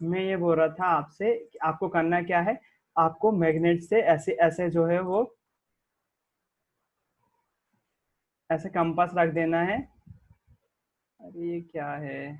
मैं ये बोल रहा था आपसे कि आपको करना क्या है, आपको मैग्नेट से ऐसे ऐसे जो है वो ऐसे कंपास रख देना है। अरे ये क्या है,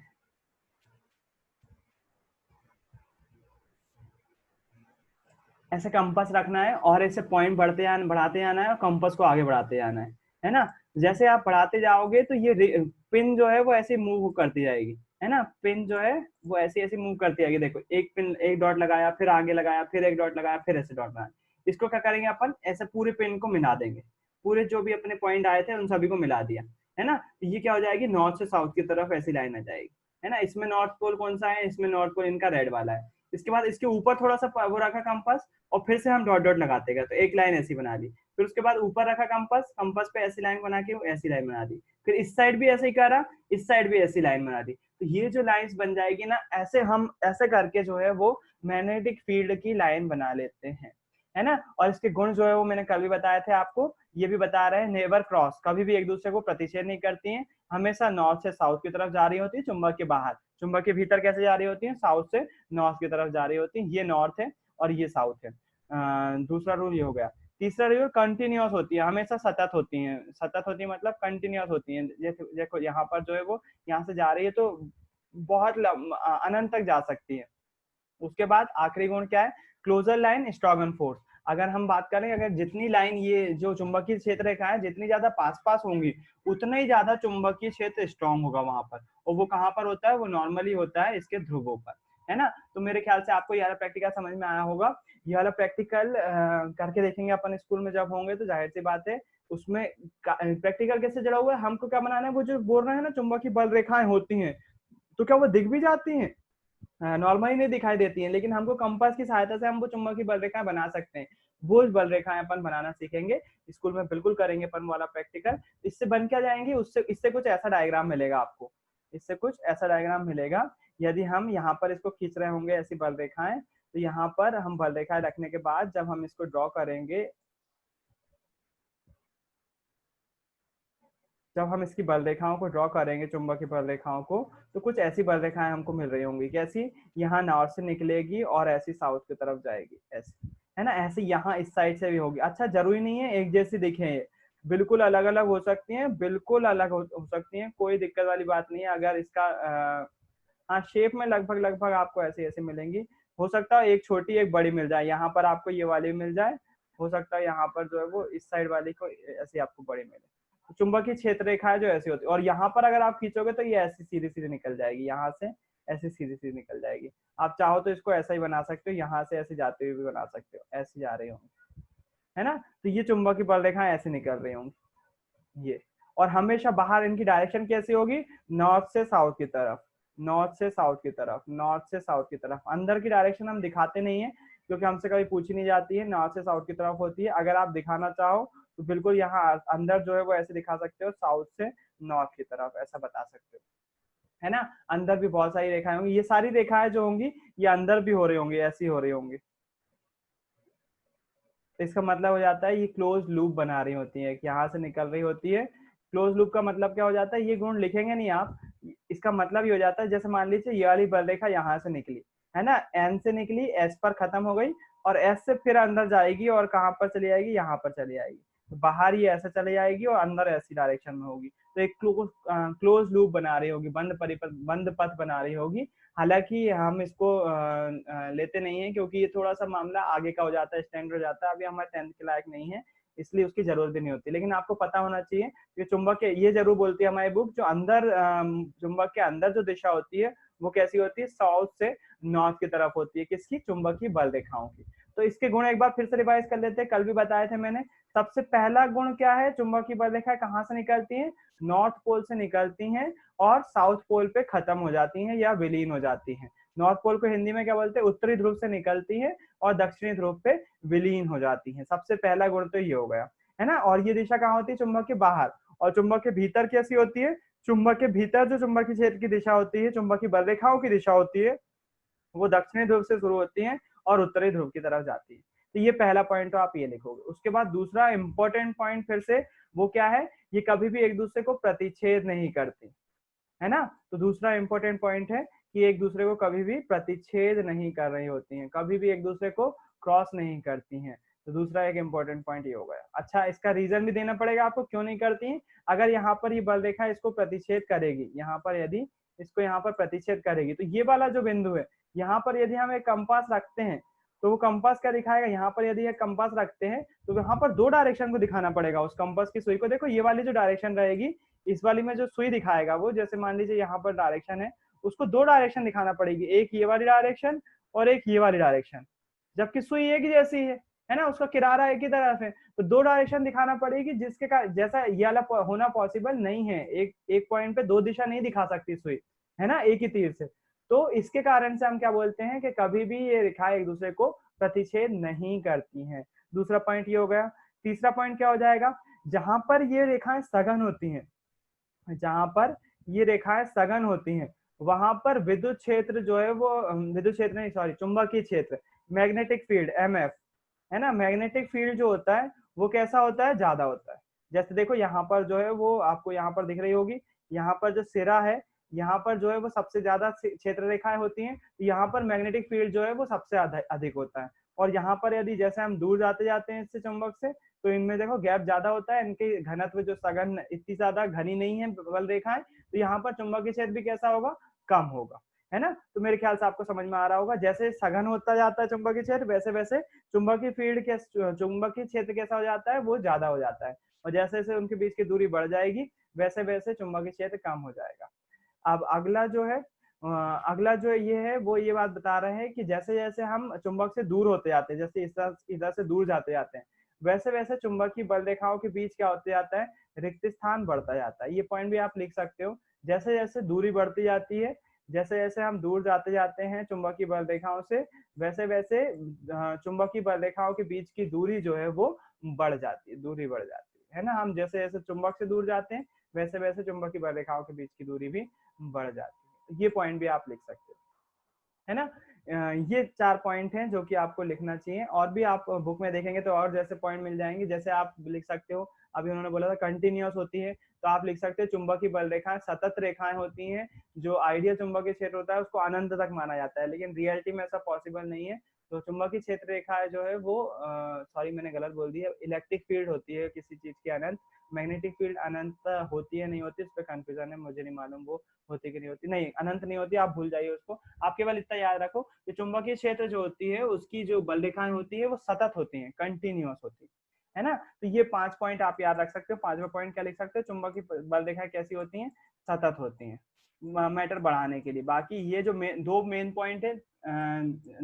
ऐसे कंपास रखना है और ऐसे पॉइंट बढ़ाते जाना है और कंपास को आगे बढ़ाते जाना है ना। जैसे आप बढ़ाते जाओगे तो ये पिन जो है वो ऐसे मूव करती जाएगी, है ना। पिन जो है वो ऐसे ऐसे मूव करती जाएगी। देखो एक पिन, एक डॉट लगाया, फिर आगे लगाया, फिर एक डॉट लगाया, फिर ऐसे डॉट लगाया। इसको क्या करेंगे अपन, ऐसे पूरे पिन को मिला देंगे। पूरे जो भी अपने पॉइंट आए थे उन सभी को मिला दिया, है ना। तो ये क्या हो जाएगी, नॉर्थ से साउथ की तरफ ऐसी लाइन आ जाएगी, है ना। इसमें नॉर्थ पोल कौन सा है, इसमें नॉर्थ पोल इनका रेड वाला है। इसके बाद इसके ऊपर थोड़ा सा वो रखा कंपास, और फिर से हम डॉट डॉट लगाते गए तो एक लाइन ऐसी बना ली। फिर उसके बाद ऊपर रखा कंपास, कंपास पे ऐसी लाइन बना के ऐसी लाइन बना दी। फिर इस साइड भी ऐसे ही करा, इस साइड भी ऐसी लाइन बना दी। तो ये जो लाइंस बन जाएगी ना, ऐसे हम ऐसे करके जो है वो मैग्नेटिक फील्ड की लाइन बना लेते हैं, है ना। और इसके गुण जो है वो मैंने कल भी बताए थे आपको, ये भी बता रहे हैं। नेवर क्रॉस, कभी भी एक दूसरे को प्रतिच्छेद नहीं करती हैं, हमेशा नॉर्थ से साउथ की तरफ जा रही होती है। चुंबक के बाहर, चुंबक के भीतर कैसे जा रही होती है, साउथ से नॉर्थ की तरफ जा रही होती है। ये नॉर्थ है और ये साउथ है। दूसरा रूल ये हो गया। तीसरा रूल कंटिन्यूअस होती है, हमेशा सतत होती है। सतत होती है मतलब कंटिन्यूअस होती है। जैसे देखो यहाँ पर जो है वो यहाँ से जा रही है तो बहुत अनंत तक जा सकती है। उसके बाद आखिरी गुण क्या है, क्लोजर लाइन स्ट्रॉन्ग फोर्स। अगर हम बात करें, अगर जितनी लाइन ये जो चुंबकीय क्षेत्र रेखा है जितनी ज्यादा पास पास होंगी, उतना ही ज्यादा चुंबकीय क्षेत्र स्ट्रॉन्ग होगा वहां पर। और वो कहाँ पर होता है, वो नॉर्मली होता है इसके ध्रुवों पर, है ना। तो मेरे ख्याल से आपको ये वाला प्रैक्टिकल समझ में आया होगा। ये वाला प्रैक्टिकल करके देखेंगे अपन स्कूल में जब होंगे, तो जाहिर सी बात है उसमें प्रैक्टिकल कैसे जड़ा हुआ है। हमको क्या बनाना है, वो जो बोल रहे हैं ना चुंबकीय बल रेखाएं होती हैं, तो क्या वो दिख भी जाती हैं, नॉर्मली नहीं दिखाई देती हैं, लेकिन हमको कंपास की सहायता से हम वो चुंबकीय बल रेखाएं बना सकते हैं। वो बल रेखाएं अपन बनाना सीखेंगे स्कूल में, बिल्कुल करेंगे अपन वाला प्रैक्टिकल। इससे बन क्या जाएंगे, उससे इससे कुछ ऐसा डायग्राम मिलेगा आपको, इससे कुछ ऐसा डायग्राम मिलेगा। यदि हम यहाँ पर इसको खींच रहे होंगे ऐसी बल रेखाएं, तो यहाँ पर हम बल रेखाएं रखने के बाद जब हम इसको ड्रॉ करेंगे, जब हम इसकी बल रेखाओं को ड्रॉ करेंगे, चुंबक की बल रेखाओं को, तो कुछ ऐसी बल रेखाएं हमको मिल रही होंगी। कैसी, यहाँ नॉर्थ से निकलेगी और ऐसी साउथ की तरफ जाएगी, ऐसी, है ना। ऐसे यहाँ इस साइड से भी होगी। अच्छा, जरूरी नहीं है एक जैसी दिखे ये, बिल्कुल अलग अलग हो सकती हैं, बिल्कुल अलग हो सकती हैं, कोई दिक्कत वाली बात नहीं है। अगर इसका हाँ शेप में लगभग लगभग आपको ऐसे ऐसे मिलेंगी। हो सकता है एक छोटी एक बड़ी मिल जाए, यहाँ पर आपको ये वाली मिल जाए। हो सकता है यहाँ पर जो है वो इस साइड वाली को ऐसी आपको बड़ी मिले। तो चुंबकीय क्षेत्र रेखाएं जो ऐसी होती है, और यहाँ पर अगर आप खींचोगे तो ये ऐसी सीधी सीधी निकल जाएगी, यहाँ से ऐसी सीधी सीधी निकल जाएगी। आप चाहो तो इसको ऐसा ही बना सकते हो, यहाँ से ऐसे जाते हुए भी बना सकते हो, ऐसी जा रही होंगी, है ना। तो ये चुंबकीय बल रेखाएं ऐसे निकल रही होंगी ये। और हमेशा बाहर इनकी डायरेक्शन कैसी होगी, नॉर्थ से साउथ की तरफ, नॉर्थ से साउथ की तरफ, नॉर्थ से साउथ की तरफ। अंदर की डायरेक्शन हम दिखाते नहीं है क्योंकि हमसे कभी पूछी नहीं जाती है। नॉर्थ से साउथ की तरफ होती है। अगर आप दिखाना चाहो तो बिल्कुल यहाँ अंदर जो है वो ऐसे दिखा सकते हो, साउथ से नॉर्थ की तरफ ऐसा बता सकते हो, है ना। अंदर भी बहुत सारी रेखाएं होंगी, ये सारी रेखाएं जो होंगी ये अंदर भी हो रही होंगी, ऐसी हो रही होंगी। तो इसका मतलब हो जाता है ये क्लोज लूप बना रही होती है, कि यहाँ से निकल रही होती है। क्लोज लूप का मतलब क्या हो जाता है, ये गुण लिखेंगे नहीं आप, इसका मतलब ये हो जाता है जैसे मान लीजिए ये वाली बल रेखा यहाँ से निकली, है ना, एन से निकली, एस पर खत्म हो गई, और एस से फिर अंदर जाएगी और कहाँ पर चली जाएगी, यहाँ पर चली जाएगी। तो बाहर ये ऐसे चले जाएगी और अंदर ऐसी डायरेक्शन में होगी। तो एक क्लोज लूप बना रही होगी, बंद पथ बना रही होगी। हालांकि हम इसको लेते नहीं है क्योंकि ये थोड़ा सा मामला आगे का हो जाता है, स्टैंड हो जाता है, अभी हमारे 10th के लायक नहीं है, इसलिए उसकी जरूरत भी नहीं होती। लेकिन आपको पता होना चाहिए कि चुंबक के, ये जरूर बोलती है हमारी बुक, जो अंदर चुंबक के अंदर जो दिशा होती है वो कैसी होती है, साउथ से नॉर्थ की तरफ होती है, किसकी, चुंबकीय बल रेखाओं की। तो इसके गुण एक बार फिर से रिवाइज कर लेते हैं, कल भी बताए थे मैंने। सबसे पहला गुण क्या है, चुंबकीय बल रेखा कहाँ से निकलती है, नॉर्थ पोल से निकलती हैं और साउथ पोल पे खत्म हो जाती हैं या विलीन हो जाती हैं। नॉर्थ पोल को हिंदी में क्या बोलते हैं, उत्तरी ध्रुव से निकलती है और दक्षिणी ध्रुव पे विलीन हो जाती है। सबसे पहला गुण तो ये हो गया, है ना। और ये दिशा कहाँ होती है, चुंबक के बाहर। और चुंबक के भीतर कैसी होती है, चुंबक के भीतर जो चुंबकीय क्षेत्र की दिशा होती है, चुंबकीय बल रेखाओं की दिशा होती है, वो दक्षिणी ध्रुव से शुरू होती है और उत्तरी ध्रुव की तरफ जाती है। तो ये पहला पॉइंट तो आप ये लिखोगे। उसके बाद दूसरा इंपॉर्टेंट पॉइंट फिर से वो क्या है, ये कभी भी एक दूसरे को प्रतिच्छेद नहीं करती, है ना। तो दूसरा इंपॉर्टेंट पॉइंट है कि एक दूसरे को कभी भी प्रतिच्छेद नहीं कर रही होती हैं, कभी भी एक दूसरे को क्रॉस नहीं करती हैं। तो दूसरा एक इंपॉर्टेंट पॉइंट ये हो गया। अच्छा, इसका रीजन भी देना पड़ेगा आपको क्यों नहीं करती हैं। अगर यहाँ पर ये बल रेखा इसको प्रतिच्छेद करेगी, यहाँ पर यदि इसको यहाँ पर प्रतिच्छेद करेगी, तो ये वाला जो बिंदु है यहाँ पर यदि हम एक कंपास रखते हैं तो वो कंपास क्या दिखाएगा, यहाँ पर यदि एक कंपास रखते हैं तो यहाँ पर दो डायरेक्शन को दिखाना पड़ेगा उस कंपास की सुई को। देखो ये वाली जो डायरेक्शन रहेगी, इस वाली में जो सुई दिखाएगा वो, जैसे मान लीजिए यहाँ पर डायरेक्शन है, उसको दो डायरेक्शन दिखाना पड़ेगी, एक ये वाली डायरेक्शन और एक ये वाली डायरेक्शन, जबकि सुई एक ही जैसी है ना, उसका किनारा एक ही तरफ है, तो दो डायरेक्शन दिखाना पड़ेगी, जिसके जैसा ये वाला होना पॉसिबल नहीं है। एक पॉइंट पे दो दिशा नहीं दिखा सकती सुई, है ना, एक ही तीर से। तो इसके कारण से हम क्या बोलते हैं कि कभी भी ये रेखाएं एक दूसरे को प्रतिच्छेद नहीं करती हैं। दूसरा पॉइंट ये हो गया। तीसरा पॉइंट क्या हो जाएगा, जहां पर ये रेखाएं सघन होती हैं, जहां पर ये रेखाएं सघन होती हैं वहां पर विद्युत क्षेत्र जो है वो, विद्युत क्षेत्र नहीं सॉरी, चुंबकीय क्षेत्र, मैग्नेटिक फील्ड एमएफ, है ना, मैग्नेटिक फील्ड जो होता है वो कैसा होता है, ज्यादा होता है। जैसे देखो यहाँ पर जो है वो आपको यहाँ पर दिख रही होगी, यहाँ पर जो सिरा है यहाँ पर जो है वो सबसे ज्यादा क्षेत्र रेखाएं होती हैं, तो यहाँ पर मैग्नेटिक फील्ड जो है वो सबसे अधिक होता है। और यहाँ पर यदि जैसे हम दूर जाते जाते हैं इससे चुंबक से, तो इनमें देखो गैप ज्यादा होता है, इनके घनत्व जो सघन इतनी ज्यादा घनी नहीं है बल रेखाएं, तो यहाँ पर चुंबकीय क्षेत्र भी कैसा होगा, कम होगा, है ना। तो मेरे ख्याल से आपको समझ में आ रहा होगा, जैसे सघन होता जाता है चुंबकीय क्षेत्र, वैसे वैसे चुंबकीय फील्ड के चुंबकीय क्षेत्र कैसा हो जाता है, वो ज्यादा हो जाता है। और जैसे जैसे उनके बीच की दूरी बढ़ जाएगी वैसे वैसे चुंबकीय क्षेत्र कम हो जाएगा। अब अगला जो है अगला जो ये है वो ये बात बता रहे हैं कि जैसे जैसे हम चुंबक से दूर होते जाते हैं, जैसे इधर से दूर जाते जाते हैं, वैसे वैसे चुंबकीय बल रेखाओं के बीच क्या होते जाता है, रिक्त स्थान बढ़ता जाता है। ये पॉइंट भी आप लिख सकते हो। जैसे जैसे दूरी बढ़ती जाती है, जैसे जैसे हम दूर जाते जाते हैं चुंबकीय बल रेखाओं से, वैसे वैसे चुंबकीय बल रेखाओं के बीच की दूरी जो है वो बढ़ जाती है, दूरी बढ़ जाती है ना। हम जैसे जैसे चुंबक से दूर जाते हैं वैसे वैसे चुंबकीय बल रेखाओं के बीच की दूरी भी बढ़ जाती है। ये पॉइंट भी आप लिख सकते हो, है ना। ये 4 पॉइंट हैं जो कि आपको लिखना चाहिए। और भी आप बुक में देखेंगे तो और जैसे पॉइंट मिल जाएंगे, जैसे आप लिख सकते हो, अभी उन्होंने बोला था कंटिन्यूअस होती है, तो आप लिख सकते हो चुंबकीय बल रेखाएं सतत रेखाएं होती हैं। जो आइडियल चुंबकीय क्षेत्र होता है उसको अनंत तक माना जाता है, लेकिन रियलिटी में ऐसा पॉसिबल नहीं है। तो चुंबकीय क्षेत्र रेखाएं जो है वो सॉरी मैंने गलत बोल दिया, इलेक्ट्रिक फील्ड होती है किसी चीज की अनंत, मैग्नेटिक फील्ड अनंत होती है नहीं होती, उस पर कंफ्यूजन है, मुझे नहीं मालूम वो होती कि नहीं होती। नहीं, अनंत नहीं होती, आप भूल जाइए उसको। आप केवल इतना याद रखो कि चुंबकीय क्षेत्र जो होती है उसकी जो बल रेखाएं होती है वो सतत होती हैं, कंटिन्यूअस होती है ना। तो ये 5 पॉइंट आप याद रख सकते हो। 5वां पॉइंट क्या लिख सकते हो, चुंबकीय बल रेखाएं कैसी होती हैं, सतत होती हैं, मैटर बढ़ाने के लिए। बाकी ये जो दो मेन पॉइंट है,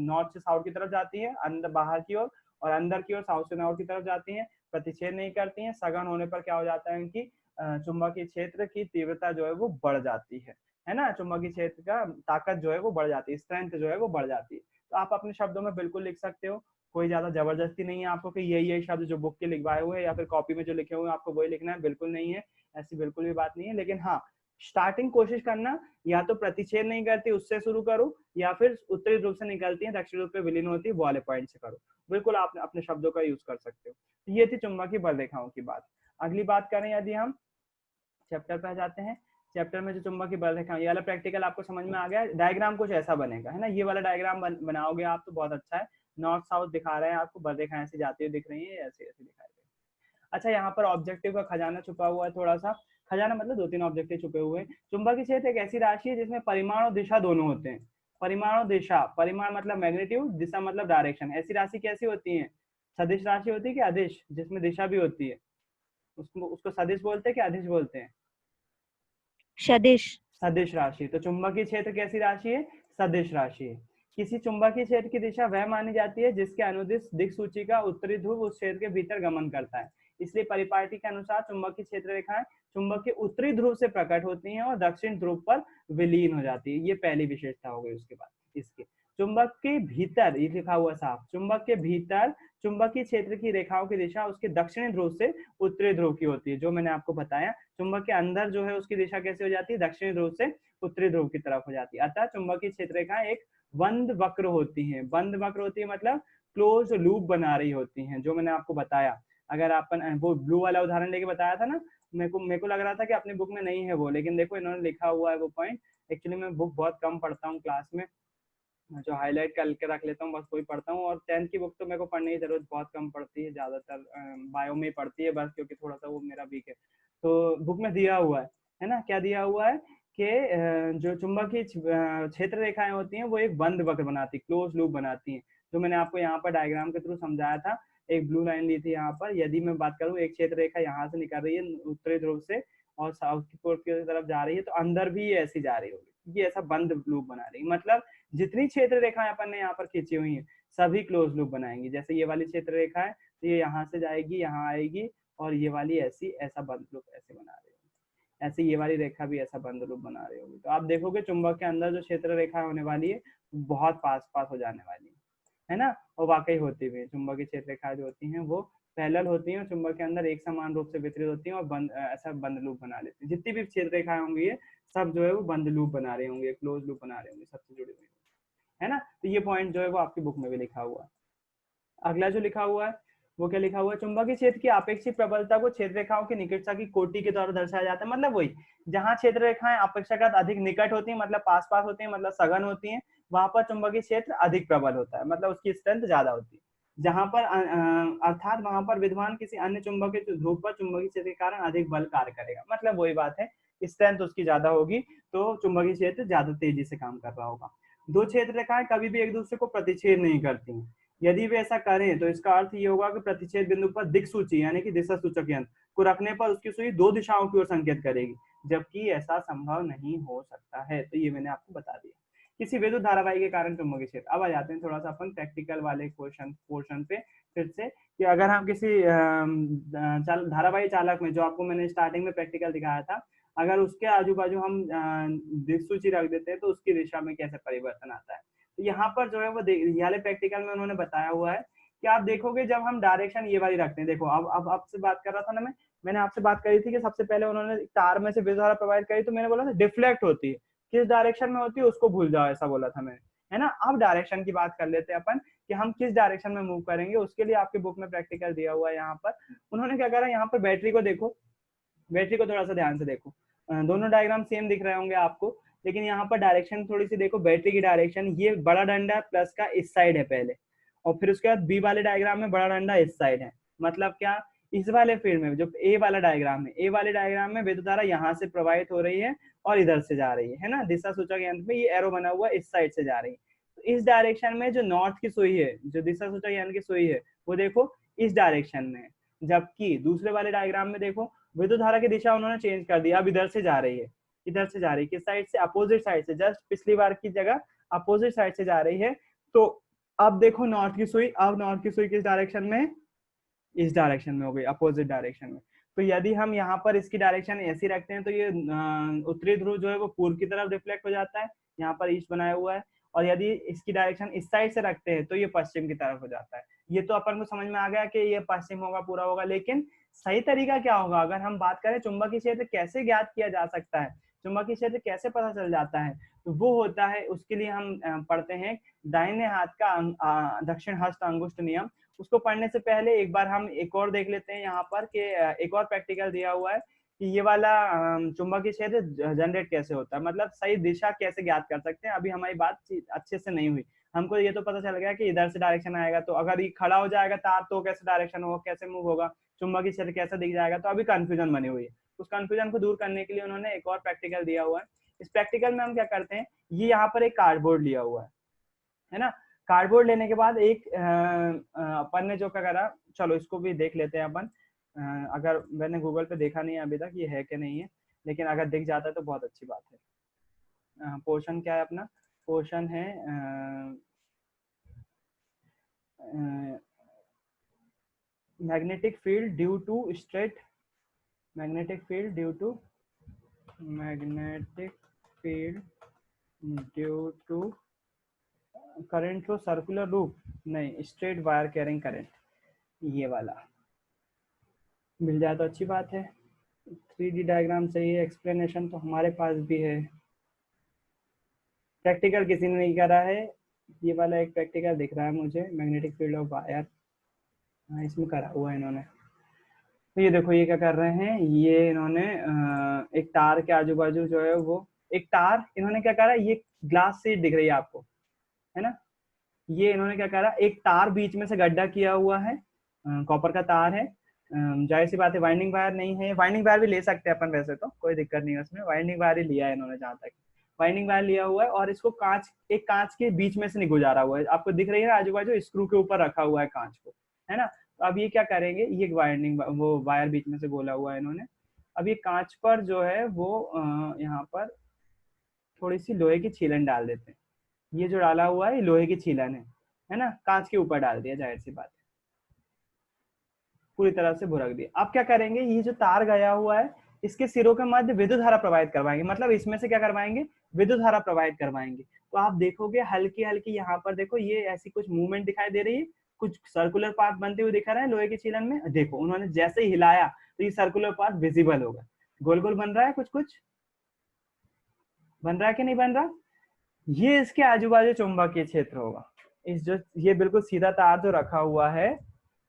नॉर्थ से साउथ की तरफ जाती है अंदर बाहर की ओर, और अंदर की ओर साउथ से नॉर्थ की तरफ जाती है, प्रतिच्छेद नहीं करती हैं। सघन होने पर क्या हो जाता है, इनकी चुंबकीय क्षेत्र की तीव्रता जो है वो बढ़ जाती है ना, चुंबकीय क्षेत्र का ताकत जो है वो बढ़ जाती है, स्ट्रेंथ जो है वो बढ़ जाती है। तो आप अपने शब्दों में बिल्कुल लिख सकते हो, कोई ज्यादा जबरदस्ती नहीं है आपको कि यही शब्द जो बुक के लिखवाए हुए हैं या फिर कॉपी में जो लिखे हुए हैं आपको वही लिखना है, बिल्कुल नहीं है, ऐसी बिल्कुल भी बात नहीं है। लेकिन हाँ, स्टार्टिंग कोशिश करना, या तो प्रतिच्छेद नहीं करती उससे शुरू करो, या फिर उत्तरी ध्रुव से निकलती है दक्षिण ध्रुव पे विलीन होती है वो वाले पॉइंट से करो। बिल्कुल आप अपने शब्दों का यूज कर सकते हो। ये थी चुंबकीय बल रेखाओं की बात। अगली बात करें यदि हम चैप्टर पे जाते हैं, चैप्टर में जो चुंबकीय बल रेखा, ये वाला प्रैक्टिकल आपको समझ में आ गया। डायग्राम कुछ ऐसा बनेगा, है ना, ये वाला डायग्राम बनाओगे आप तो बहुत अच्छा है। नॉर्थ साउथ दिखा रहे हैं आपको, बल रेखा ऐसी जाती हुई दिख रही है, ऐसे ऐसे दिखाई दे। अच्छा, यहाँ पर ऑब्जेक्टिव का खजाना छुपा हुआ है थोड़ा सा। खजाना मतलब 2-3 ऑब्जेक्टिव छुपे हुए हैं। चुंबकीय क्षेत्र एक ऐसी राशि है जिसमें परिमाण और दिशा दोनों होते हैं। परिमाण और दिशा, परिमाण मतलब मैग्नीट्यूड, दिशा मतलब डायरेक्शन। ऐसी राशि कैसी होती है, सदिश राशि होती है कि अदिश, जिसमें दिशा भी होती है, उसको उसको सदिश बोलते हैं कि अदिश बोलते हैं, सदिश। सदिश राशि। तो चुंबकीय क्षेत्र कैसी राशि है, सदिश राशि है। किसी चुंबकीय क्षेत्र की दिशा वह मानी जाती है जिसके अनुदिश दिक्सूची का उत्तरी ध्रुव उस क्षेत्र के भीतर गमन करता है। इसलिए परिपाटी के अनुसार चुंबकीय क्षेत्र रेखाएं चुंबक के उत्तरी ध्रुव से प्रकट होती हैं और दक्षिण ध्रुव पर विलीन हो जाती है। ये पहली विशेषता हो गई। उसके बाद इसके चुंबक के भीतर, ये लिखा हुआ साफ, चुंबक के भीतर चुंबकीय क्षेत्र की रेखाओं की दिशा उसके दक्षिणी ध्रुव से उत्तरी ध्रुव की होती है, जो मैंने आपको बताया। चुंबक के अंदर जो है उसकी दिशा कैसे हो जाती है, दक्षिणी ध्रुव से उत्तरी ध्रुव की तरफ हो जाती है। अतः चुंबकीय क्षेत्र रेखाएं एक बंद वक्र होती हैं। बंद वक्र होती है मतलब क्लोज लूप बना रही होती हैं, जो मैंने आपको बताया। अगर अपन वो ब्लू वाला उदाहरण लेके बताया था ना, मेरे को लग रहा था कि अपनी बुक में नहीं है वो, लेकिन देखो इन्होंने लिखा हुआ है वो पॉइंट, एक्चुअली मैं बुक बहुत कम पढ़ता हूँ क्लास में, जो हाईलाइट करके रख लेता हूँ बस वही पढ़ता हूँ। और 10th की बुक तो मेरे को पढ़ने की जरूरत बहुत कम पड़ती है, ज्यादातर बायो में ही पड़ती है बस, क्योंकि थोड़ा सा वो मेरा वीक है। तो बुक में दिया हुआ है ना, क्या दिया हुआ है कि जो चुंबकीय क्षेत्र रेखाएं होती हैं वो एक बंद वक्र बनाती, क्लोज लूप बनाती हैं, जो मैंने आपको यहाँ पर डायग्राम के थ्रू समझाया था। एक ब्लू लाइन ली थी यहाँ पर, यदि मैं बात करूँ एक क्षेत्र रेखा यहाँ से निकल रही है उत्तरी ध्रुव से और साउथ पोल की तरफ जा रही है, तो अंदर भी ये ऐसी जा रही होगी, ये ऐसा बंद लूप बना रही है। मतलब जितनी क्षेत्र रेखाएं अपन ने यहाँ पर खींची हुई हैं सभी क्लोज लूप बनाएंगी। जैसे ये वाली क्षेत्र रेखा है तो ये यहाँ से जाएगी, यहाँ आएगी, और ये वाली ऐसी ऐसा बंद लूप ऐसे बना रही होगी, ऐसे ये वाली रेखा भी ऐसा बंद लूप बना रही होगी। तो आप देखोगे चुंबक के अंदर जो क्षेत्र रेखा होने वाली है बहुत पास पास हो जाने वाली है ना, और वाकई होती भी है। चुंबकीय क्षेत्र रेखाएं जो होती हैं वो पैरेलल होती हैं, चुंबक के अंदर एक समान रूप से वितरित होती हैं और ऐसा बंद लूप बना लेती हैं। जितनी भी क्षेत्र रेखाएं होंगी ये सब जो है वो बंद लूप बना रहे होंगे, क्लोज लूप बना रहे होंगे, सबसे जुड़े हुए है ना। तो ये पॉइंट जो है वो आपकी बुक में भी लिखा हुआ है। अगला जो लिखा हुआ है वो क्या लिखा हुआ है, चुंबकीय क्षेत्र की आपेक्षिक प्रबलता को क्षेत्र रेखाओं की निकटता की कोटि के द्वारा दर्शाया जाता है। मतलब वही, जहां क्षेत्र रेखाएं अपेक्षाकृत अधिक निकट होती हैं, मतलब पास पास होती हैं, मतलब सघन होती हैं, वहां पर चुंबकीय क्षेत्र अधिक प्रबल होता है, मतलब उसकी स्ट्रेंथ ज्यादा होती है। जहां पर अर्थात वहां पर विद्यमान किसी अन्य चुंबकीय ध्रुव पर चुंबकीय क्षेत्र के कारण अधिक बल कार्य करेगा, मतलब वही बात है, स्ट्रेंथ उसकी ज्यादा होगी तो चुंबकीय क्षेत्र ज्यादा तेजी से काम कर रहा होगा। दो क्षेत्र रेखाएं कभी भी एक दूसरे को प्रतिच्छेद नहीं करती। यदि वे ऐसा करें तो इसका अर्थ ये होगा कि प्रतिच्छेद बिंदु पर दिक्सूची यानी कि दिशा सूचक यंत्र को रखने पर उसकी सुई दो दिशाओं की ओर संकेत करेगी, जबकि ऐसा संभव नहीं हो सकता है। तो ये मैंने आपको बता दिया किसी विद्युत धारावाही के कारण चुंबकीय क्षेत्र। अब आ जाते हैं थोड़ा सा अपन प्रैक्टिकल वाले क्वेश्चन पोर्शन पे फिर से, कि अगर हम किसी धारावाही चालक में, जो आपको मैंने स्टार्टिंग में प्रैक्टिकल दिखाया था, अगर उसके आजू बाजू हम दिक्सूची रख देते हैं तो उसकी दिशा में कैसे परिवर्तन आता है। तो यहाँ पर जो है वो वाले प्रैक्टिकल में उन्होंने बताया हुआ है कि आप देखोगे जब हम डायरेक्शन ये वाली रखते हैं, देखो अब आपसे बात कर रहा था ना मैंने आपसे बात करी थी कि सबसे पहले उन्होंने तार में से विद्युत धारा प्रवाहित करी, तो मैंने बोला था डिफ्लेक्ट होती है, किस डायरेक्शन में होती है उसको भूल जाओ, ऐसा बोला था मैंने, है ना। अब डायरेक्शन की बात कर लेते हैं अपन कि हम किस डायरेक्शन में मूव करेंगे, उसके लिए आपके बुक में प्रैक्टिकल दिया हुआ है। यहाँ पर उन्होंने क्या करा, यहाँ पर बैटरी को देखो, बैटरी को थोड़ा सा ध्यान से देखो, दोनों डायग्राम सेम दिख रहे होंगे आपको, लेकिन यहाँ पर डायरेक्शन थोड़ी सी देखो, बैटरी की डायरेक्शन ये बड़ा डंडा प्लस का इस साइड है पहले, और फिर उसके बाद बी वाले डायग्राम में बड़ा डंडा इस साइड है। मतलब क्या, इस वाले फील्ड में जो ए वाला डायग्राम है, ए वाले डायग्राम में विद्युत धारा यहाँ से प्रवाहित हो रही है और इधर से जा रही है ना, दिशा सूचक यंत्र में ये एरो बना हुआ इस साइड से जा रही है। तो इस डायरेक्शन में जो नॉर्थ की सुई है, जो दिशा सूचक यंत्र की सुई है, वो देखो इस डायरेक्शन में है। जबकि दूसरे वाले डायग्राम में देखो विद्युत धारा की दिशा उन्होंने चेंज कर दिया, अब इधर से जा रही है, इधर से जा रही है, किस साइड से, अपोजिट साइड से, जस्ट पिछली बार की जगह अपोजिट साइड से जा रही है। तो अब देखो नॉर्थ की सुई, अब नॉर्थ की सुई किस डायरेक्शन में, इस डायरेक्शन में हो गई, अपोजिट डायरेक्शन में। तो यदि हम यहाँ पर इसकी डायरेक्शन ऐसी रखते हैं तो ये उत्तरी ध्रुव जो है वो पूर्व की तरफ रिफ्लेक्ट हो जाता है, यहाँ पर ईस्ट बनाया हुआ है, और यदि इसकी डायरेक्शन इस साइड से रखते हैं तो ये पश्चिम की तरफ हो जाता है। ये तो अपन को समझ में आ गया कि ये पश्चिम होगा, पूरा होगा, लेकिन सही तरीका क्या होगा, अगर हम बात करें चुंबकीय क्षेत्र कैसे ज्ञात किया जा सकता है, चुंबकीय क्षेत्र कैसे पता चल जाता है, तो वो होता है, उसके लिए हम पढ़ते हैं दाहिने हाथ का दक्षिण हस्त अंगुष्ठ नियम। उसको पढ़ने से पहले एक बार हम एक और देख लेते हैं यहाँ पर कि एक और प्रैक्टिकल दिया हुआ है कि ये वाला चुंबकीय क्षेत्र जनरेट कैसे होता है, मतलब सही दिशा कैसे ज्ञात कर सकते हैं। अभी हमारी बात अच्छे से नहीं हुई, हमको ये तो पता चल गया कि इधर से डायरेक्शन आएगा, तो अगर ये खड़ा हो जाएगा तार तो कैसे डायरेक्शन होगा, कैसे मूव होगा, चुंबकीय क्षेत्र कैसे दिख जाएगा, तो अभी कंफ्यूजन बनी हुई है। उस कंफ्यूजन को दूर करने के लिए उन्होंने एक और प्रैक्टिकल दिया हुआ है। इस प्रैक्टिकल में हम क्या करते हैं, ये यहाँ पर एक कार्डबोर्ड लिया हुआ है ना। कार्डबोर्ड लेने के बाद एक अपन ने जो क्या करा, चलो इसको भी देख लेते हैं अपन। अगर मैंने गूगल पे देखा नहीं है अभी तक ये है कि नहीं है, लेकिन अगर दिख जाता है तो बहुत अच्छी बात है। पोर्शन क्या है अपना, पोर्शन है magnetic field due to straight, magnetic field due to, magnetic field due to current through circular loop, नहीं स्ट्रेट वायर कैरिंग करंट, ये वाला मिल जाए तो अच्छी बात है। 3D डायग्राम चाहिए, एक्सप्लेनेशन तो हमारे पास भी है, प्रैक्टिकल किसी ने नहीं करा है। ये वाला एक प्रैक्टिकल दिख रहा है मुझे, मैग्नेटिक फील्ड ऑफ वायर, हाँ इसमें करा हुआ है इन्होंने। तो ये देखो ये क्या कर रहे हैं, ये इन्होंने एक तार के आजू बाजू जो है वो एक तार, इन्होंने क्या करा, ये ग्लास शीट दिख रही है आपको, है ना, ये इन्होंने क्या करा, एक तार बीच में से गड्ढा किया हुआ है, कॉपर का तार है, जाहिर सी बात है वाइंडिंग वायर नहीं है, वाइंडिंग वायर भी ले सकते हैं अपन, वैसे तो कोई दिक्कत नहीं है उसमें, वाइंडिंग वायर ही लिया है इन्होंने जहां तक, वाइंडिंग वायर लिया हुआ है, और इसको कांच, एक कांच के बीच में से गुजारा हुआ है, आपको दिख रही है आजू बाजू, स्क्रू के ऊपर रखा हुआ है कांच को, है ना। तो अब ये क्या करेंगे, ये वाइंडिंग वो वायर बीच में से गोला हुआ है इन्होंने, अब ये कांच पर जो है वो यहाँ पर थोड़ी सी लोहे की छीलन डाल देते हैं, ये जो डाला हुआ है ये लोहे की छीलन है ना, कांच के ऊपर डाल दिया, जाहिर सी बात है, पूरी तरह से भुरक दिया। अब क्या करेंगे, ये जो तार गया हुआ है इसके सिरों के मध्य विद्युत धारा प्रवाहित करवाएंगे, मतलब इसमें से क्या करवाएंगे, विद्युत धारा प्रवाहित करवाएंगे। तो आप देखोगे हल्की हल्की यहाँ पर देखो ये ऐसी कुछ मूवमेंट दिखाई दे रही है, कुछ सर्कुलर पाथ बनते हुए दिखा रहा है लोहे की छीलन में, देखो उन्होंने जैसे ही हिलाया तो ये सर्कुलर पाथ विजिबल होगा, गोल गोल बन रहा है, कुछ कुछ बन रहा है कि नहीं बन रहा, ये इसके आजू बाजू चुंबकीय क्षेत्र होगा। इस जो ये बिल्कुल सीधा तार जो रखा हुआ है,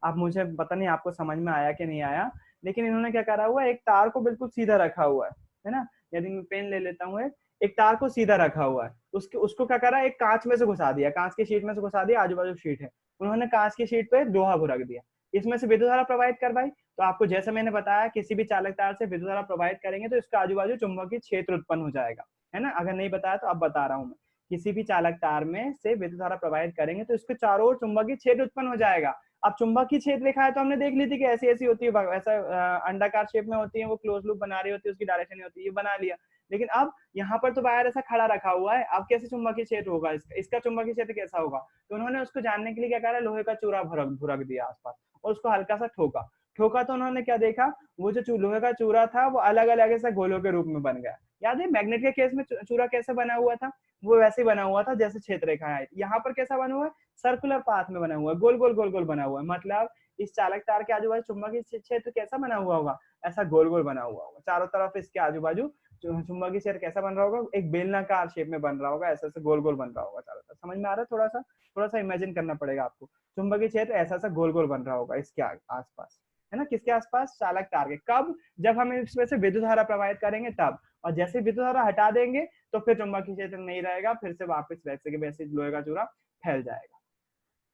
आप मुझे पता नहीं आपको समझ में आया कि नहीं आया, लेकिन इन्होंने क्या करा हुआ है, एक तार को बिल्कुल सीधा रखा हुआ है ना, यदि मैं पेन ले लेता हूँ, एक तार को सीधा रखा हुआ है, उसको क्या करा, एक कांच में से घुसा दिया, कांच की शीट में से घुसा दिया, आजू बाजू शीट है, उन्होंने कांच की शीट पे लोहा भुरक दिया, इसमें से विद्युत धारा प्रवाहित करवाई। तो आपको जैसे मैंने बताया, किसी भी चालक तार से विद्युत धारा प्रवाहित करेंगे तो इसका आजू बाजू चुंबकीय क्षेत्र उत्पन्न हो जाएगा, है ना, अगर नहीं बताया तो अब बता रहा हूँ मैं, किसी भी चालक तार में से विद्युत धारा प्रवाहित करेंगे तो इसके चारों ओर चुंबकीय क्षेत्र उत्पन्न हो जाएगा। अब चुंबकीय क्षेत्र लिखा है तो हमने देख ली थी कि ऐसी ऐसी होती है, ऐसा अंडाकार शेप में होती है, वो क्लोज लूप बना रही होती है, उसकी डायरेक्शन होती है, ये बना लिया, लेकिन अब यहाँ पर तो वायर ऐसा खड़ा रखा हुआ है, अब कैसे चुंबकीय क्षेत्र होगा, इसका चुंबकीय क्षेत्र कैसा होगा, तो उन्होंने उसको जानने के लिए क्या करा, लोहे का चूरा भुरक दिया आसपास और उसको हल्का सा ठोका, ठोका तो उन्होंने क्या देखा, वो जो लोहे का चूरा था वो अलग अलग ऐसा गोलों के रूप में बन गया। याद है मैग्नेट के केस में चूरा कैसे बना हुआ था, वो वैसे बना हुआ था जैसे क्षेत्र रेखा है, यहाँ पर कैसा बना हुआ है, सर्कुलर पाथ में बना हुआ है, गोल गोल गोल गोल बना हुआ है, मतलब इस चालक तार के आजू बाजू चुंबकीय क्षेत्र कैसा बना हुआ होगा, ऐसा गोल गोल बना हुआ होगा, चारों तरफ इसके आजू बाजू चुंबकीय क्षेत्र कैसा बन रहा होगा, एक बेलनाकार शेप में बन रहा होगा, ऐसा ऐसा गोल गोल बन रहा होगा चारों तरफ, समझ में आ रहा है, थोड़ा सा इमेजिन करना पड़ेगा आपको, चुंबकीय क्षेत्र ऐसा ऐसा गोल गोल बन रहा होगा इसके आसपास, है ना, किसके आसपास, चालक तार के, कब, जब हम इसमें से विद्युत धारा प्रवाहित करेंगे तब, और जैसे विद्युत धारा हटा देंगे तो फिर चुंबकीय क्षेत्र नहीं रहेगा, फिर से वापस वैसे के वैसे लोहे का चूरा फैल जाएगा,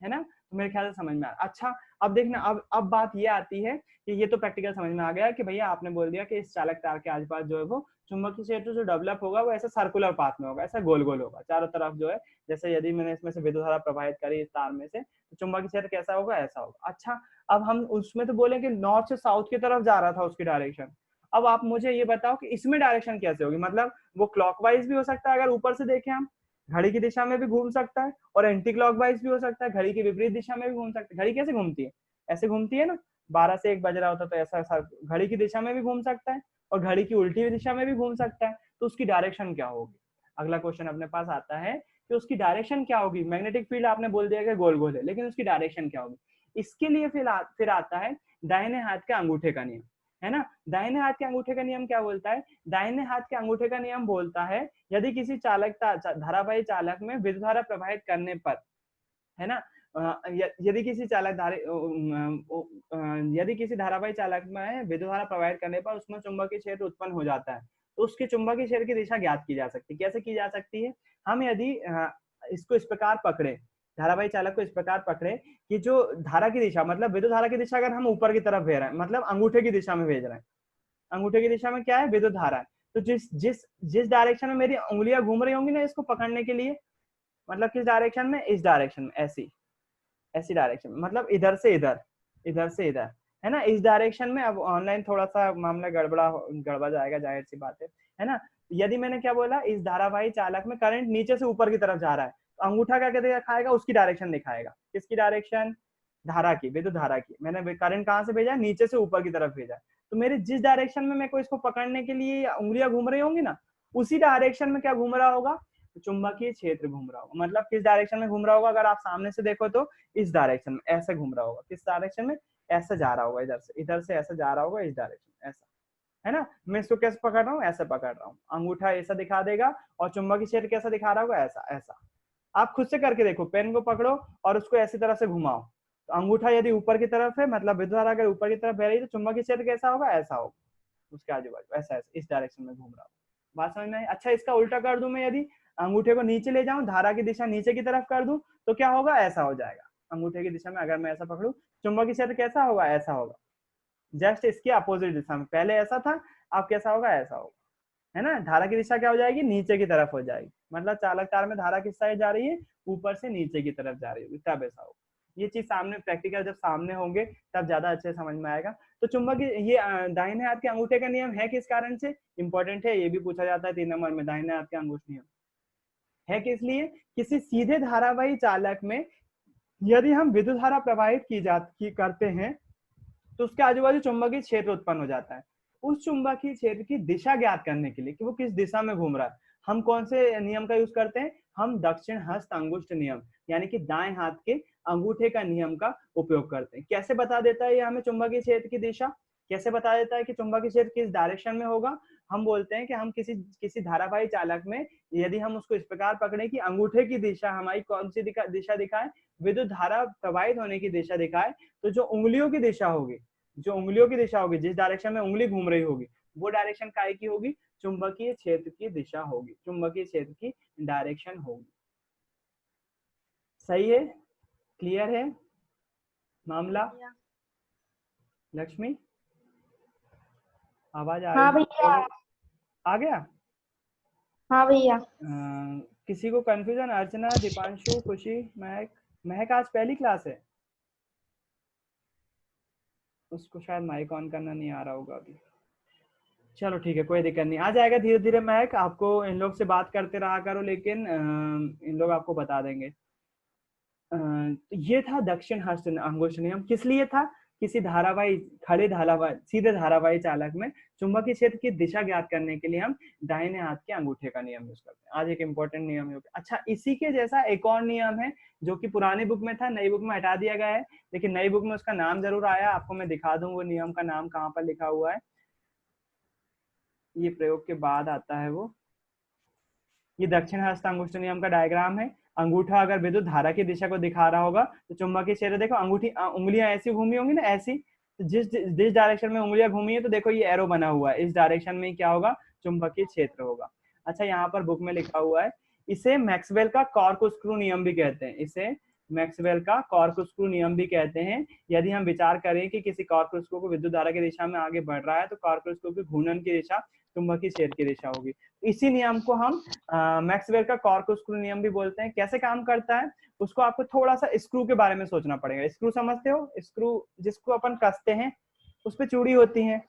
है ना, तो मेरे ख्याल से समझ में आ रहा। अच्छा अब देखना, अब बात ये आती है कि ये तो प्रैक्टिकल समझ में आ गया कि भैया आपने बोल दिया कि इस चालक तार के आसपास जो है वो चुंबकीय क्षेत्र जो डेवलप होगा वो ऐसा सर्कुलर पाथ में होगा, ऐसा गोल गोल होगा चारों तरफ जो है, जैसे यदि मैंने इसमें से विद्युत धारा प्रवाहित करी इस तार में से तो चुंबकीय क्षेत्र कैसा होगा, ऐसा होगा। अच्छा अब हम उसमें तो बोले कि नॉर्थ से साउथ की तरफ जा रहा था उसकी डायरेक्शन, अब आप मुझे ये बताओ कि इसमें डायरेक्शन कैसे होगी, मतलब वो क्लॉकवाइज भी हो सकता है, अगर ऊपर से देखें हम घड़ी की दिशा में भी घूम सकता है, और एंटी क्लॉकवाइज भी हो सकता है, घड़ी की विपरीत दिशा में भी घूम सकता है, घड़ी कैसे घूमती है, ऐसे घूमती है ना, 12 से 1 बज रहा होता तो ऐसा ऐसा घड़ी की दिशा में भी घूम सकता है, और घड़ी की उल्टी दिशा में भी घूम सकता है, तो उसकी डायरेक्शन क्या होगी, अगला क्वेश्चन अपने पास आता है कि उसकी डायरेक्शन क्या होगी, मैग्नेटिक फील्ड आपने बोल दिया कि गोल गोल है, लेकिन उसकी डायरेक्शन क्या होगी, इसके लिए फिर आता है दाहिने हाथ के अंगूठे का नियम, है ना, दाहिने हाथ के अंगूठे का नियम क्या बोलता है, दाहिने हाथ के अंगूठे का नियम बोलता है यदि किसी धारावाही चालक में विद्युत धारा प्रवाहित करने पर, है ना, यदि किसी यदि किसी धारावाही चालक में विद्युत धारा प्रवाहित करने पर उसमें चुंबकीय क्षेत्र उत्पन्न हो जाता है, तो उसके चुंबकीय क्षेत्र की दिशा ज्ञात की जा सकती है, कैसे की जा सकती है, हम यदि इसको इस प्रकार पकड़े, धारावाही चालक को इस प्रकार पकड़े कि जो धारा की दिशा, मतलब विद्युत धारा की दिशा अगर हम ऊपर की तरफ भेज रहे हैं, मतलब अंगूठे की दिशा में भेज रहे हैं, अंगूठे की दिशा में क्या है, विद्युत धारा है, तो जिस जिस जिस डायरेक्शन में मेरी उंगलियां घूम रही होंगी ना इसको पकड़ने के लिए, मतलब किस डायरेक्शन में, इस डायरेक्शन में, ऐसी ऐसी डायरेक्शन में, मतलब इधर से इधर, इधर से इधर, है ना, इस डायरेक्शन में। अब ऑनलाइन थोड़ा सा मामला गड़बड़ जाएगा, जाहिर सी बात है ना, यदि मैंने क्या बोला, इस धारावाही चालक में करंट नीचे से ऊपर की तरफ जा रहा है, तो अंगूठा क्या दिखाएगा, उसकी डायरेक्शन दिखाएगा, किसकी डायरेक्शन, धारा की, विद्युत धारा की, मैंने करंट कहाँ से भेजा, नीचे से ऊपर की तरफ भेजा, तो मेरे जिस डायरेक्शन में मेरे को इसको पकड़ने के लिए उंगलियां घूम रही होंगी ना, उसी डायरेक्शन में क्या घूम रहा होगा, चुंबकीय क्षेत्र घूम रहा होगा, मतलब किस डायरेक्शन में घूम रहा होगा, अगर आप सामने से देखो तो इस डायरेक्शन में ऐसे घूम रहा होगा, किस डायरेक्शन में, ऐसे जा रहा होगा, इधर से ऐसे जा रहा होगा, इस डायरेक्शन में ऐसा, है ना, मैं इसको कैसे पकड़ रहा हूँ, ऐसे पकड़ रहा हूँ, अंगूठा ऐसा दिखा देगा, और चुंबकीय क्षेत्र कैसा दिखा रहा होगा, ऐसा ऐसा, आप खुद से करके देखो, पेन को पकड़ो और उसको ऐसी तरह से घुमाओ, तो अंगूठा यदि ऊपर की तरफ है, मतलब विद्युत धारा अगर ऊपर की तरफ बह रही है, तो चुंबकीय क्षेत्र कैसा होगा, ऐसा होगा, उसके आजू बाजू ऐसा ऐसा इस डायरेक्शन में घूम रहा होगा, बात समझ में आई? अच्छा इसका उल्टा कर दूं मैं, यदि अंगूठे को नीचे ले जाऊं, धारा की दिशा नीचे की तरफ कर दूं, तो क्या होगा, ऐसा हो जाएगा। अंगूठे की दिशा में अगर मैं ऐसा पकड़ूं, चुंबकीय क्षेत्र कैसा होगा, ऐसा होगा। जस्ट इसके अपोजिट दिशा में, पहले ऐसा था, अब कैसा होगा, ऐसा होगा, है ना। धारा की दिशा क्या हो जाएगी, नीचे की तरफ हो जाएगी, मतलब चालक तार में धारा किस साइड जा रही है, ऊपर से नीचे की तरफ जा रही होगी, तब ऐसा होगा। ये चीज सामने प्रैक्टिकल जब सामने होंगे तब ज्यादा अच्छे समझ में आएगा। तो चुंबकीय ये दाहिने हाथ के अंगूठे का नियम है किस कारण से, इंपॉर्टेंट है, ये भी पूछा जाता है 3 नंबर में, दाहिने हाथ के अंगूठे नियम है किस लिए, किसी सीधे धारावाही चालक में यदि हम विद्युत धारा प्रवाहित की करते हैं, तो उसके आजू बाजू चुंबकीय क्षेत्र उत्पन्न हो जाता है। उस चुंबकीय क्षेत्र की दिशा ज्ञात करने के लिए कि वो किस दिशा में घूम रहा है, हम कौन से नियम का यूज करते हैं, हम दक्षिण हस्त अंगुष्ठ नियम, यानी कि दाएं हाथ के अंगूठे का नियम का उपयोग करते हैं। कैसे बता देता है ये हमें चुंबकीय क्षेत्र की दिशा, कैसे बता देता है कि चुंबकीय क्षेत्र किस डायरेक्शन में होगा। हम बोलते हैं कि हम किसी धारावाही चालक में यदि हम उसको इस प्रकार पकड़े कि अंगूठे की दिशा हमारी कौन सी दिशा दिखाए, विद्युत धारा प्रवाहित होने की दिशा दिखाए, तो जो उंगलियों की दिशा होगी, जो उंगलियों की दिशा होगी, जिस डायरेक्शन में उंगली घूम रही होगी, वो डायरेक्शन काय की होगी, चुंबकीय क्षेत्र की दिशा होगी, चुंबकीय क्षेत्र की डायरेक्शन होगी। सही है, क्लियर है मामला। लक्ष्मी आवाज आ हाँ रही भैया। है, आ गया। हाँ भैया। किसी को कंफ्यूजन, अर्चना, दीपांशु, खुशी, महक, महक आज पहली क्लास है, उसको शायद माइक ऑन करना नहीं आ रहा होगा अभी। चलो ठीक है, कोई दिक्कत नहीं, आ जाएगा धीरे धीरे। महक आपको इन लोग से बात करते रहा करो, लेकिन इन लोग आपको बता देंगे। तो ये था दक्षिण हस्त अंगुष्ठ नियम, किस लिए था, किसी धारावाही खड़े धारावाही सीधे धारावाही चालक में चुंबकीय क्षेत्र की दिशा ज्ञात करने के लिए हम दाहिने हाथ के अंगूठे का नियम यूज करते हैं। आज एक इंपॉर्टेंट नियम है। अच्छा इसी के जैसा एक और नियम है जो कि पुरानी बुक में था, नई बुक में हटा दिया गया है, लेकिन नई बुक में उसका नाम जरूर आया, आपको मैं दिखा दूं वो नियम का नाम कहाँ पर लिखा हुआ है। ये प्रयोग के बाद आता है वो। ये दक्षिण हस्त अंगुष्ठ नियम का डायग्राम है। अंगूठा अगर विद्युत धारा की दिशा को दिखा रहा होगा तो चुंबकीय क्षेत्र देखो, अंगूठी उंगलियां ऐसी घूमी होंगी ना, ऐसी, तो जिस डायरेक्शन में उंगलियां घूमी है तो देखो ये एरो बना हुआ है, इस डायरेक्शन में क्या होगा, चुंबकीय क्षेत्र होगा। अच्छा यहाँ पर बुक में लिखा हुआ है, इसे मैक्सवेल का कॉर्कस्क्रू नियम भी कहते हैं, इसे मैक्सवेल का कॉर्कस्क्रू नियम भी कहते हैं। यदि हम विचार करें कि किसी कॉर्कस्क्रू को विद्युत धारा की दिशा में आगे बढ़ रहा है तो कॉर्कस्क्रू की घूर्णन की दिशा चुंबकीय क्षेत्र की दिशा होगी। इसी नियम को हम मैक्सवेल का कॉर्कस्क्रू नियम भी बोलते हैं। कैसे काम करता है, उसको आपको थोड़ा सा स्क्रू के बारे में सोचना पड़ेगा। स्क्रू समझते हो, स्क्रू जिसको अपन कसते हैं, उस पर चूड़ी होती है,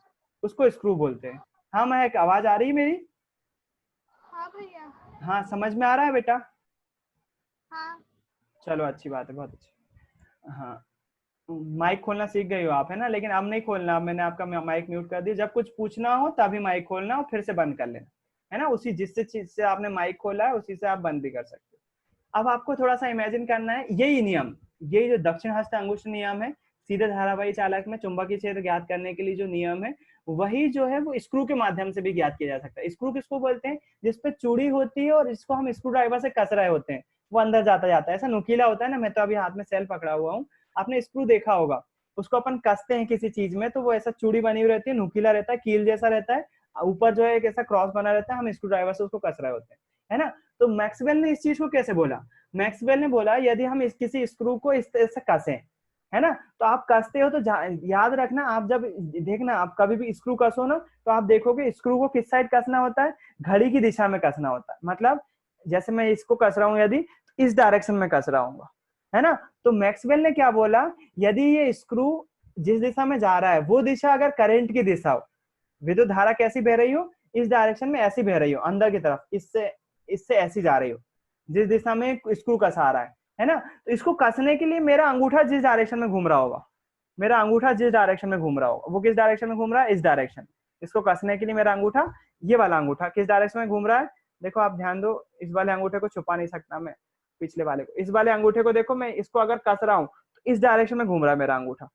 उसको स्क्रू बोलते हैं। हाँ महक, आवाज आ रही है मेरी? हाँ भैया। हाँ समझ में आ रहा है बेटा? हाँ। चलो अच्छी बात है, बहुत अच्छी। हाँ माइक खोलना सीख गई हो आप, है ना, लेकिन अब नहीं खोलना, मैंने आपका माइक म्यूट कर दिया। जब कुछ पूछना हो तभी माइक खोलना और फिर से बंद कर लेना, है ना, उसी जिससे चीज से आपने माइक खोला है उसी से आप बंद भी कर सकते हो। अब आपको थोड़ा सा इमेजिन करना है, यही नियम, यही जो दक्षिण हस्त अंगुष्ठ नियम है, सीधे धारावाही चालक में चुंबकीय क्षेत्र ज्ञात करने के लिए जो नियम है, वही जो है वो स्क्रू के माध्यम से भी ज्ञात किया जा सकता है। स्क्रू किसको बोलते हैं, जिसपे चूड़ी होती है और जिसको हम स्क्रू ड्राइवर से कस रहे होते हैं, वो अंदर जाता जाता है, ऐसा नुकीला होता है ना। मैं तो अभी हाथ में सेल पकड़ा हुआ हूँ, आपने स्क्रू देखा होगा, उसको अपन कसते हैं किसी चीज में तो वो ऐसा चूड़ी बनी हुई रहती है, नुकीला रहता है, कील जैसा रहता है, ऊपर जो है एक ऐसा क्रॉस बना रहता है, हम स्क्रू ड्राइवर से उसको कस रहे होते हैं, है ना। तो मैक्सवेल ने इस चीज को कैसे बोला, मैक्सवेल ने बोला यदि हम किसी स्क्रू को इस तरह से कसें, है ना, तो आप कसते हो तो याद रखना, आप जब देखना, आप कभी भी स्क्रू कसो ना, तो आप देखोगे स्क्रू को किस साइड कसना होता है, घड़ी की दिशा में कसना होता है। मतलब जैसे मैं इसको कस रहा हूँ, यदि इस डायरेक्शन में कस रहा हूँ, है ना, तो मैक्सवेल ने क्या बोला, यदि ये स्क्रू जिस दिशा में जा रहा है वो दिशा अगर करंट की दिशा हो, विद्युत धारा कैसी बह रही हो, इस डायरेक्शन में ऐसी बह रही हो, अंदर की तरफ, इससे इससे ऐसी जा रही हो, जिस दिशा में स्क्रू कसा रहा है ना, तो इसको कसने के लिए मेरा अंगूठा जिस डायरेक्शन में घूम रहा होगा, मेरा अंगूठा जिस डायरेक्शन में घूम रहा होगा, वो किस डायरेक्शन में घूम रहा है, इस डायरेक्शन। इसको कसने के लिए मेरा अंगूठा, ये वाला अंगूठा किस डायरेक्शन में घूम रहा है, देखो आप ध्यान दो, इस वाले अंगूठे को छुपा नहीं सकता मैं, पिछले वाले को, इस वाले अंगूठे को देखो, मैं इसको अगर कस रहा हूँ तो इस डायरेक्शन में घूम रहा है मेरा अंगूठा।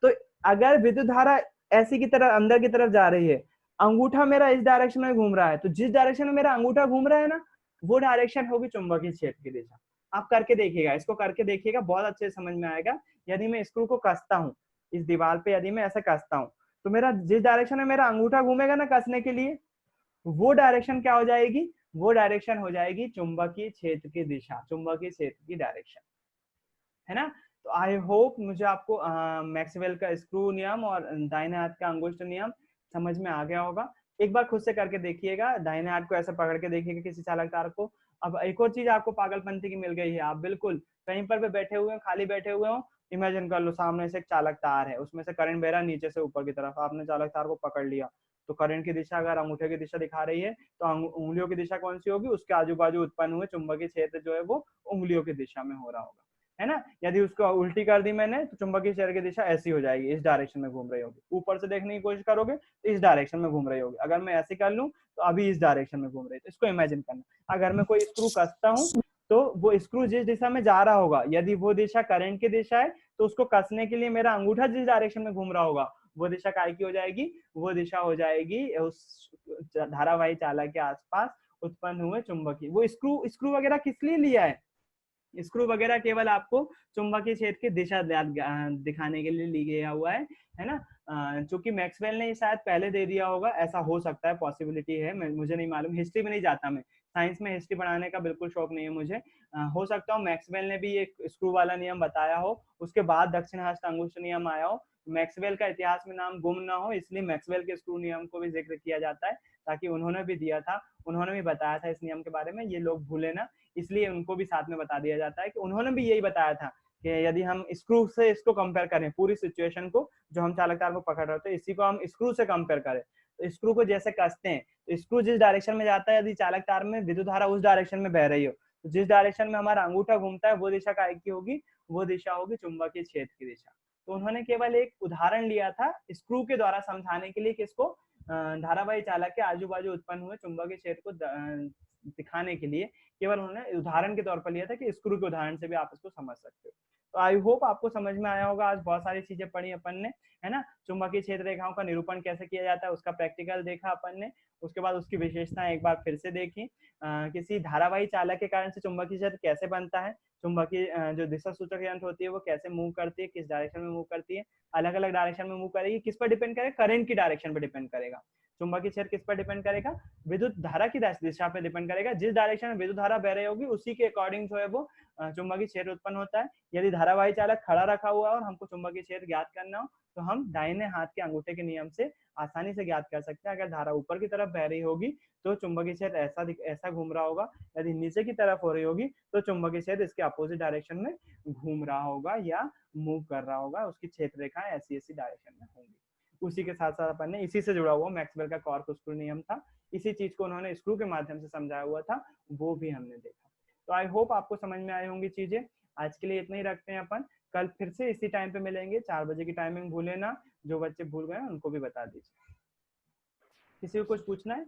तो अगर विद्युत धारा ऐसी की तरफ अंदर की तरफ जा रही है, अंगूठा मेरा इस डायरेक्शन में घूम रहा है, तो जिस डायरेक्शन में मेरा अंगूठा घूम रहा है ना, वो डायरेक्शन होगी चुंबकीय क्षेत्र की दिशा। आप करके देखिएगा, इसको करके देखिएगा, बहुत अच्छे से समझ में आएगा। यदि मैं स्क्रू को कसता हूँ इस दीवार पे, यदि मैं ऐसे कसता हूँ, तो मेरा जिस डायरेक्शन में मेरा अंगूठा घूमेगा ना कसने के लिए, वो डायरेक्शन क्या हो जाएगी, वो डायरेक्शन हो जाएगी चुंबकीय क्षेत्र की दिशा, चुंबकीय क्षेत्र की डायरेक्शन, है ना। तो आई होप मुझे आपको मैक्सवेल का स्क्रू नियम और दाहिने हाथ का अंगुष्ठ नियम समझ में आ गया होगा। एक बार खुद से करके देखिएगा, दाहिने हाथ को ऐसे पकड़ के देखिएगा किसी चालक तार को। अब एक और चीज आपको पागलपंती की मिल गई है, आप बिल्कुल कहीं पर भी बैठे हुए हो, खाली बैठे हुए हो, इमेजिन कर लो सामने से एक चालक तार है, उसमें से करंट बह रहा है नीचे से ऊपर की तरफ, आपने चालक तार को पकड़ लिया, तो करंट की दिशा अगर अंगूठे की दिशा दिखा रही है तो उंगलियों की दिशा कौन सी होगी, उसके आजू बाजू उत्पन्न हुए चुंबकीय क्षेत्र जो है वो उंगलियों की दिशा में हो रहा होगा, है ना। यदि उसको उल्टी कर दी मैंने तो चुंबकीय क्षेत्र की दिशा ऐसी हो जाएगी, इस डायरेक्शन में घूम रही होगी। ऊपर से देखने की कोशिश करोगे तो इस डायरेक्शन में घूम रही होगी, अगर मैं ऐसे कर लूं तो अभी इस डायरेक्शन में घूम रही है। तो इसको इमेजिन करना, अगर मैं कोई स्क्रू कसता हूँ तो वो स्क्रू जिस दिशा में जा रहा होगा, यदि वो दिशा करंट की दिशा है तो उसको कसने के लिए मेरा अंगूठा जिस डायरेक्शन में घूम रहा होगा वो दिशा काय की हो जाएगी, वो दिशा हो जाएगी उस धारावाही चालक के आसपास उत्पन्न हुए चुंबकीय। वो स्क्रू स्क्रू वगैरह किस लिए लिया है, स्क्रू वगैरह केवल आपको चुंबकीय क्षेत्र की दिशा दिखाने के लिए लिया हुआ है ना। चूंकि मैक्सवेल ने शायद पहले दे दिया होगा, ऐसा हो सकता है, पॉसिबिलिटी है, मुझे नहीं मालूम, हिस्ट्री में नहीं जाता मैं, साइंस में हिस्ट्री पढ़ाने का बिल्कुल शौक नहीं है मुझे। हो सकता हो मैक्सवेल ने भी एक स्क्रू वाला नियम बताया हो, उसके बाद दक्षिण हस्त अंगुष्ठ नियम आया हो, मैक्सवेल का इतिहास में नाम गुम ना हो, इसलिए मैक्सवेल के स्क्रू नियम को भी जिक्र किया जाता है, ताकि उन्होंने भी दिया था, उन्होंने भी बताया था इस नियम के बारे में, ये लोग भूले ना, इसलिए उनको भी साथ में बता दिया जाता है कि उन्होंने भी यही बताया था कि यदि हम स्क्रू से इसको कंपेयर करें, पूरी सिचुएशन को जो हम चालक तार को पकड़ रहे थे इसी को हम स्क्रू से कंपेयर करें, तो स्क्रू को जैसे कसते हैं तो स्क्रू जिस डायरेक्शन में जाता है, यदि चालक तार में विद्युत धारा उस डायरेक्शन में बह रही हो, तो जिस डायरेक्शन में हमारा अंगूठा घूमता है वो दिशा काय की होगी, वो दिशा होगी चुंबकीय क्षेत्र की दिशा। तो उन्होंने केवल एक उदाहरण लिया था स्क्रू के द्वारा समझाने के लिए, किसको, धारावाही चालक के आजू बाजू उत्पन्न हुए चुंबकीय क्षेत्र को दिखाने के लिए, केवल उन्होंने उदाहरण के तौर पर लिया था कि स्क्रू के उदाहरण से भी आप इसको समझ सकते हो। तो आई होप आपको समझ में आया होगा, आज बहुत सारी चीजें पढ़ी अपन ने, है ना। चुंबकीय क्षेत्र रेखाओं का निरूपण कैसे किया जाता है उसका प्रैक्टिकल देखा अपन ने, उसके बाद उसकी विशेषताएं एक बार फिर से देखी, किसी धारावाही चालक के कारण से चुंबकीय क्षेत्र कैसे बनता है, चुंबकीय जो दिशा सूचक यंत्र होती है वो कैसे मूव करती है, किस डायरेक्शन में मूव करती है, अलग अलग डायरेक्शन में मूव करेगी, किस पर डिपेंड करेगा, करंट की डायरेक्शन पर डिपेंड करेगा। चुंबकीय क्षेत्र किस पर डिपेंड करेगा, विद्युत धारा की दिशा पर डिपेंड करेगा, जिस डायरेक्शन में विद्युत धारा बह रही होगी उसी के अकॉर्डिंग जो है वो चुंबकीय क्षेत्र उत्पन्न होता है। यदि धारावाही चालक खड़ा रखा हुआ है और हमको चुंबकीय क्षेत्र ज्ञात करना हो तो हम दाहिने हाथ के अंगूठे के नियम से आसानी से ज्ञात कर सकते हैं। अगर धारा ऊपर की तरफ बह रही होगी तो चुंबकीय क्षेत्र ऐसा घूम रहा होगा, यदि नीचे की तरफ हो रही होगी तो चुंबकीय क्षेत्र इसके अपोजिट डायरेक्शन में घूम रहा होगा या मूव कर रहा होगा, उसकी क्षेत्र रेखाएं ऐसी ऐसी डायरेक्शन में होंगी। उसी के साथ साथ अपन ने इसी से जुड़ा हुआ मैक्सवेल का कॉर्क स्क्रू नियम था, इसी चीज को उन्होंने स्क्रू के माध्यम से समझाया हुआ था, वो भी हमने देखा। तो आई होप आपको समझ में आई होंगी चीजें। आज के लिए इतना ही रखते हैं अपन, कल फिर से इसी टाइम पे मिलेंगे, 4 बजे की टाइमिंग भूले ना, जो बच्चे भूल गए उनको भी बता दीजिए। किसी को कुछ पूछना है?